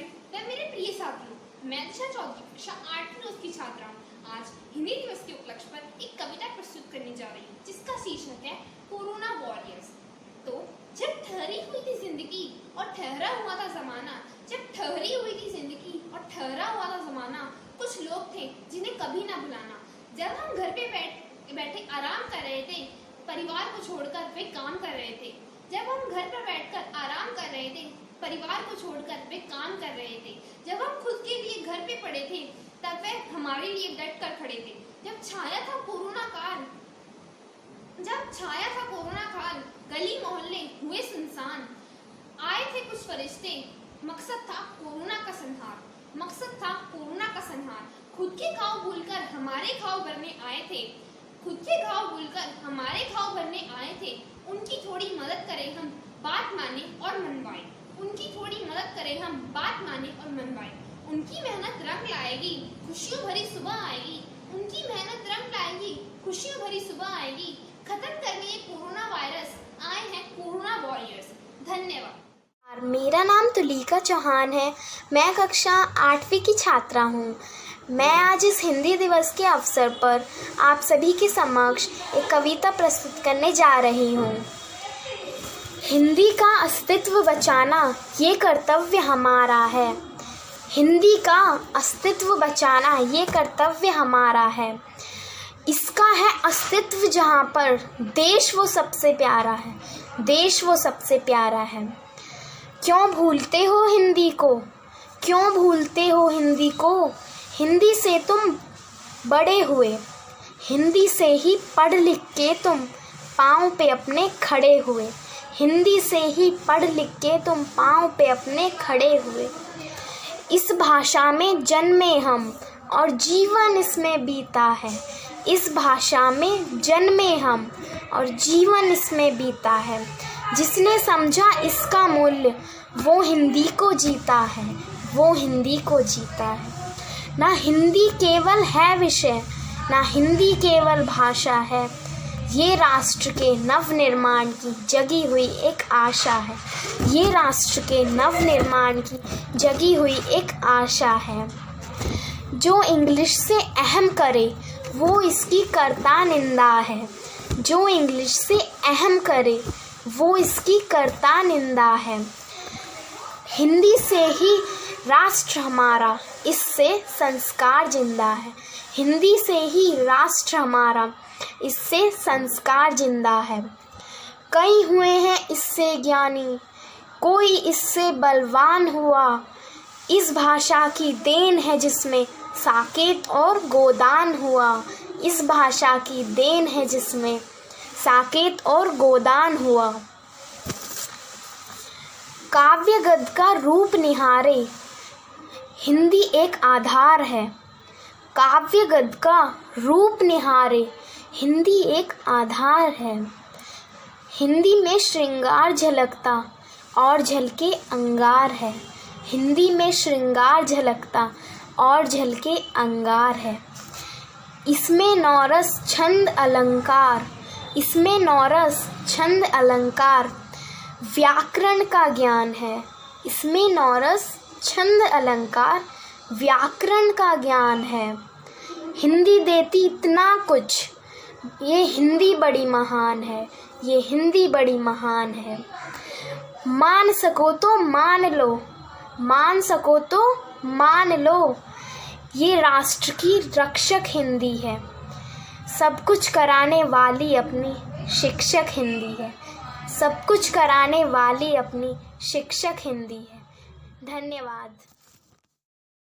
Friend व मेरे प्रिय साथियों, मैं दिशा चौधरी कक्षा 8वीं रोज की छात्रा हूँ। आज हिंदी दिवस के उपलक्ष्य पर एक कविता प्रस्तुत करने जा रही हूँ जिसका शीर्षक है कोरोना वॉरियर्स। तो जब ठहरी हुई थी जिंदगी और ठहरा हुआ था जमाना, जब ठहरी हुई थी जिंदगी और ठहरा हुआ था जमाना, कुछ लोग थे जिन्हें कभी ना भुलाना। जब हम घर पे बैठे आराम कर रहे थे, परिवार को छोड़कर वे काम कर रहे थे। जब हम घर पर बैठकर आराम कर रहे थे, परिवार को छोड़कर वे काम कर रहे थे। जब हम खुद के लिए घर पे पड़े थे, तब वे हमारे लिए डट कर खड़े थे। जब छाया था कोरोना काल, गली मोहल्ले हुए सुनसान, आए थे कुछ फरिश्ते, मकसद था कोरोना का संहार। खुद के घाव भूलकर हमारे घाव भरने आए थे। उनकी थोड़ी मदद करें हम, बात माने और मनवाए। उनकी मेहनत रंग लाएगी, खुशियों भरी सुबह आएगी। खत्म करने ये कोरोना वायरस, आए हैं कोरोना वॉरियर्स। धन्यवाद। मेरा नाम तुलिका चौहान है। मैं कक्षा 8वीं की छात्रा हूँ। मैं आज इस हिंदी दिवस के अवसर पर आप सभी के समक्ष एक कविता प्रस्तुत करने जा रही हूँ। हिंदी का अस्तित्व बचाना ये कर्तव्य हमारा है। हिंदी का अस्तित्व बचाना ये कर्तव्य हमारा है। इसका है अस्तित्व जहाँ पर देश वो सबसे प्यारा है। क्यों भूलते हो हिंदी को? हिंदी से तुम बड़े हुए, हिंदी से ही पढ़ लिख के तुम पाँव पे अपने खड़े हुए। इस भाषा में जन्मे हम और जीवन इसमें बीता है। जिसने समझा इसका मूल्य वो हिंदी को जीता है। ना हिंदी केवल है विषय, ना हिंदी केवल भाषा है। ये राष्ट्र के नवनिर्माण की जगी हुई एक आशा है। जो इंग्लिश से अहम करे वो इसकी करता निंदा है। हिंदी से ही राष्ट्र हमारा, इससे संस्कार जिंदा है। कई हुए हैं इससे ज्ञानी, कोई इससे बलवान हुआ। इस भाषा की देन है जिसमें साकेत और गोदान हुआ। काव्य गद्य का रूप निहारे, हिंदी एक आधार है। हिंदी में श्रृंगार झलकता और झलके अंगार है। इसमें नौरस छंद अलंकार, व्याकरण का ज्ञान है। हिंदी देती इतना कुछ, ये हिंदी बड़ी महान है। मान सको तो मान लो, ये राष्ट्र की रक्षक हिंदी है। सब कुछ कराने वाली अपनी शिक्षक हिंदी है। धन्यवाद।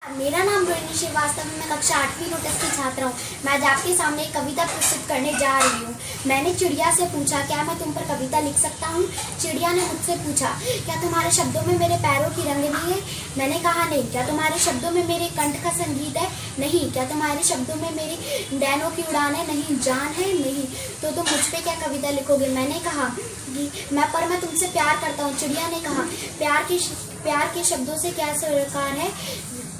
मेरा नाम रोहिणी श्रीवास्तव है। मैं कक्षा 8वीं की छात्रा हूँ। मैं आज आपके सामने एक कविता प्रस्तुत करने जा रही हूँ। मैंने चिड़िया से पूछा, क्या मैं तुम पर कविता लिख सकता हूँ? चिड़िया ने मुझसे पूछा, क्या तुम्हारे शब्दों में मेरे पैरों की रंगनी है? मैंने कहा नहीं। क्या तुम्हारे शब्दों में मेरे कंठ का संगीत है? नहीं। क्या तुम्हारे शब्दों में मेरी डैनों की उड़ान है? नहीं। जान है? नहीं। तो तुम मुझ पर क्या कविता लिखोगे? मैंने कहा कि मैं तुमसे प्यार करता हूँ। चिड़िया ने कहा, प्यार के शब्दों से क्या सरकार है?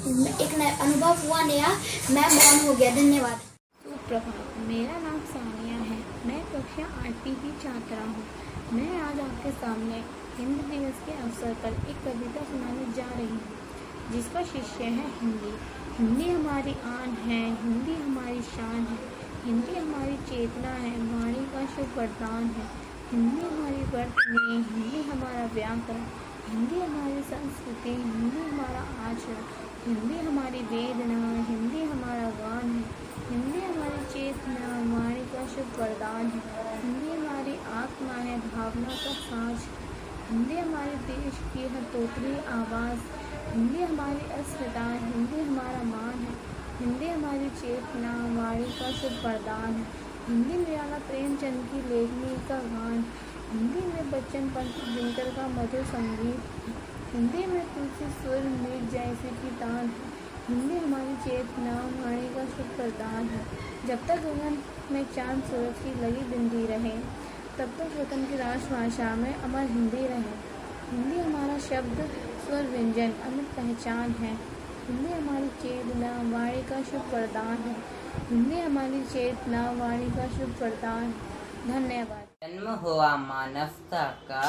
एक अनुभव हुआ नया, मैं मौन हो गया। धन्यवाद। सुप्रभात। मेरा नाम सानिया है। मैं कक्षा 8वीं की छात्रा हूँ। मैं आज आपके सामने हिंदी दिवस के अवसर पर एक कविता सुनाने जा रही हूँ जिसका शिष्य है हिंदी। हिंदी हमारी आन है, हिंदी हमारी शान है, हिंदी हमारी चेतना है, वाणी का शुभ वरदान है। हिंदी हमारी वर्तनी, हिंदी हमारा व्याकरण, हिंदी हमारी संस्कृति, हिंदी हमारा आचरण, हिंदी हमारी वेदना, हिंदी हमारा गान है, हिंदी हमारी चेतना, वाणी का शुभ वरदान है। हिंदी हमारी आत्मा है, भावना का साज, हिंदी हमारे देश की हर तोतली आवाज़, हिंदी हमारी अस्मिता, हिंदी हमारा मान है, हिंदी हमारी चेतना, वाणी का शुभ वरदान है। हिंदी में राणा प्रेमचंद की लेखनी का गान, हिंदी में बच्चन पंत दिनकर का मधुर संगीत, हिंदी में तुलसी सुर मीर जैसे की तान है। हिंदी हमारी चेतना, वाणी का शुभ वरदान है। जब तक गगन में चांद सूरज की लगी बिंदी रहे, तब तक वतन की राष्ट्रभाषा में अमर हिंदी रहे। हिंदी हमारा शब्द स्वर व्यंजन अमिट पहचान है। हिंदी हमारी चेतना, वाणी का शुभ वरदान है। हिंदी हमारी चेतना, वाणी का शुभ वरदान है। धन्यवाद। जन्म हुआ मानवता का,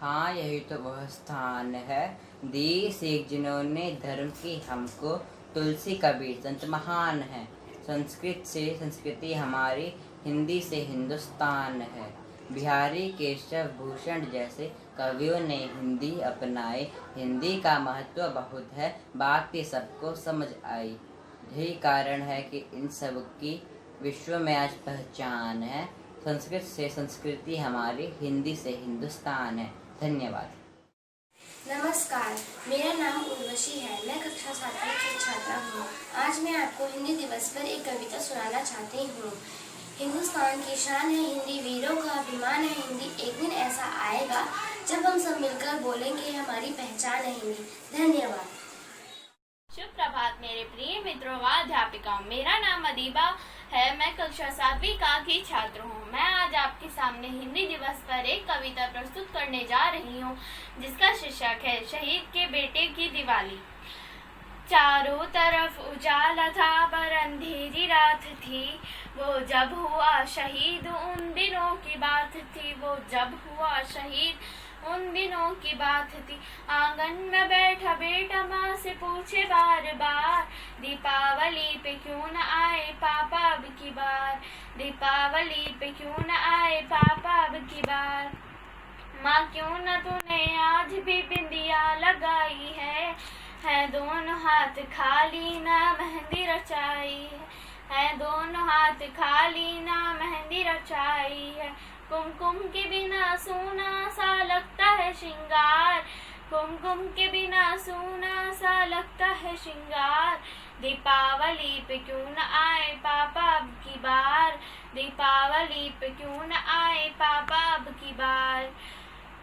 हाँ यही तो वह स्थान है। दी सीख जिन्होंने धर्म की हमको, तुलसी कबीर संत महान है। संस्कृत से संस्कृति हमारी, हिंदी से हिंदुस्तान है। बिहारी केशव भूषण जैसे कवियों ने हिंदी अपनाई। हिंदी का महत्व बहुत है, बात ये सबको समझ आई। यही कारण है कि इन सब की विश्व में आज पहचान है। संस्कृत से संस्कृति हमारी, हिंदी से हिंदुस्तान है। धन्यवाद। नमस्कार, मेरा नाम उर्वशी है। मैं कक्षा 7वीं की छात्रा हूँ। आज मैं आपको हिंदी दिवस पर एक कविता सुनाना चाहती हूँ। हिंदुस्तान की शान है हिंदी, वीरों का अभिमान है हिंदी। एक दिन ऐसा आएगा जब हम सब मिलकर बोलेंगे हमारी पहचान है हिंदी। धन्यवाद। शुभ प्रभात मेरे प्रिय मित्रों व अध्यापिकाओं। मेरा नाम अदीबा है। मैं कक्षा 7वीं का की छात्र हूँ। मैं आज आपके सामने हिंदी दिवस पर एक कविता प्रस्तुत करने जा रही हूँ, जिसका शीर्षक है शहीद के बेटे की दिवाली। चारों तरफ उजाला था पर अंधेरी रात थी, वो जब हुआ शहीद उन दिनों की बात थी। वो जब हुआ शहीद उन दिनों की बात थी। आंगन में बैठा बेटा माँ से पूछे बार बार, दीपावली पे क्यों न आए पापा अब की बार। दीपावली पे क्यों न आए पापा अब की बार। माँ क्यों न तूने आज भी बिंदिया लगाई है दोनों हाथ खाली ना मेहंदी रचाई है दोनों हाथ खाली ना मेहंदी रचाई है। कुमकुम के बिना सोना सा लगता है श्रृंगार, कुमकुम के बिना सोना सा लगता है श्रृंगार। दीपावली पे क्यों न आए पापा अब की बार। दीपावली पे क्यों न आए पापा अब की बार।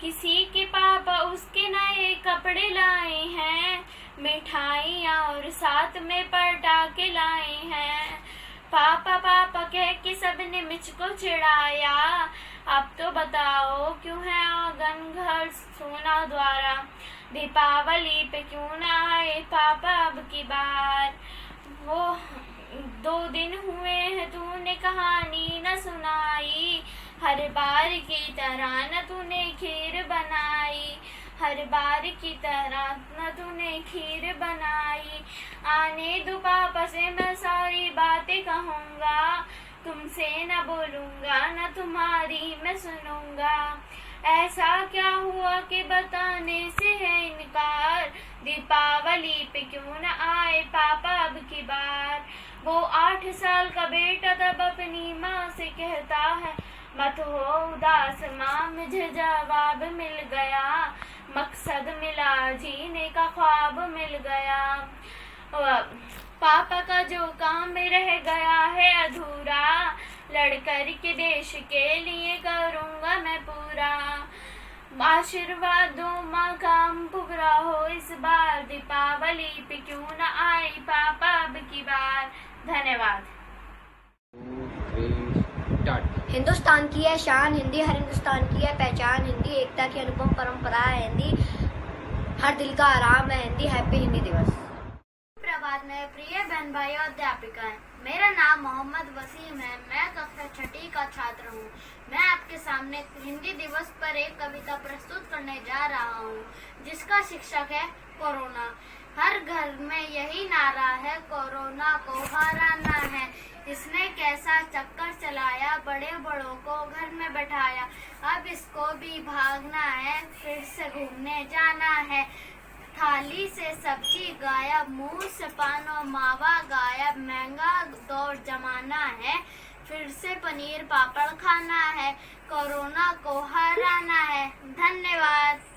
किसी के पापा उसके नए कपड़े लाए हैं, मिठाइयाँ और साथ में पटाखे लाए हैं। पापा पापा कह के सबने मुझको चिढ़ाया, अब तो बताओ क्यों है आंगन घर सोना द्वारा। दीपावली पे क्यों न आए पापा अब की बार। वो 2 दिन हुए हैं तूने कहानी न सुनाई, हर बार की तरह न तूने खीर बनाई। हर बार की तरह न तूने खीर बनाई। आने दो पापा से मैं सारी बातें कहूँगा, तुमसे न बोलूँगा न तुम्हारी मैं सुनूँगा। ऐसा क्या हुआ कि बताने से है इनकार। दीपावली पे क्यों न आए पापा अब की बार। वो 8 साल का बेटा तब अपनी माँ से कहता है, मत हो उदास माँ मुझे जवाब मिल गया। मकसद मिला जीने का ख्वाब मिल गया। पापा का जो काम रह गया है अधूरा, लड़कर के देश के लिए करूँगा मैं पूरा। आशीर्वाद दो माँ काम पूरा हो इस बार। दीपावली पे क्यों न आए पापा अब की बार। धन्यवाद। हिंदुस्तान की है शान हिंदी, हर हिंदुस्तान की है पहचान हिंदी। एकता की अनुपम परंपरा है हिंदी, हर दिल का आराम है हिंदी। हैप्पी हिंदी दिवस। प्रभात मेरे प्रिय बहन भाई और अध्यापिकाएं। मेरा नाम मोहम्मद वसीम है। मैं कक्षा 6ठी का छात्र हूँ। मैं आपके सामने हिंदी दिवस पर एक कविता प्रस्तुत करने जा रहा हूँ, जिसका शीर्षक है कोरोना। हर घर में यही नारा है, कोरोना को हराना है। इसने कैसा चक्कर चलाया, बड़े बड़ों को घर में बैठाया। अब इसको भी भागना है, फिर से घूमने जाना है। थाली से सब्जी गायब, मुंह से पान और मावा गायब। महंगा दौर जमाना है, फिर से पनीर पापड़ खाना है। कोरोना को हराना है। धन्यवाद।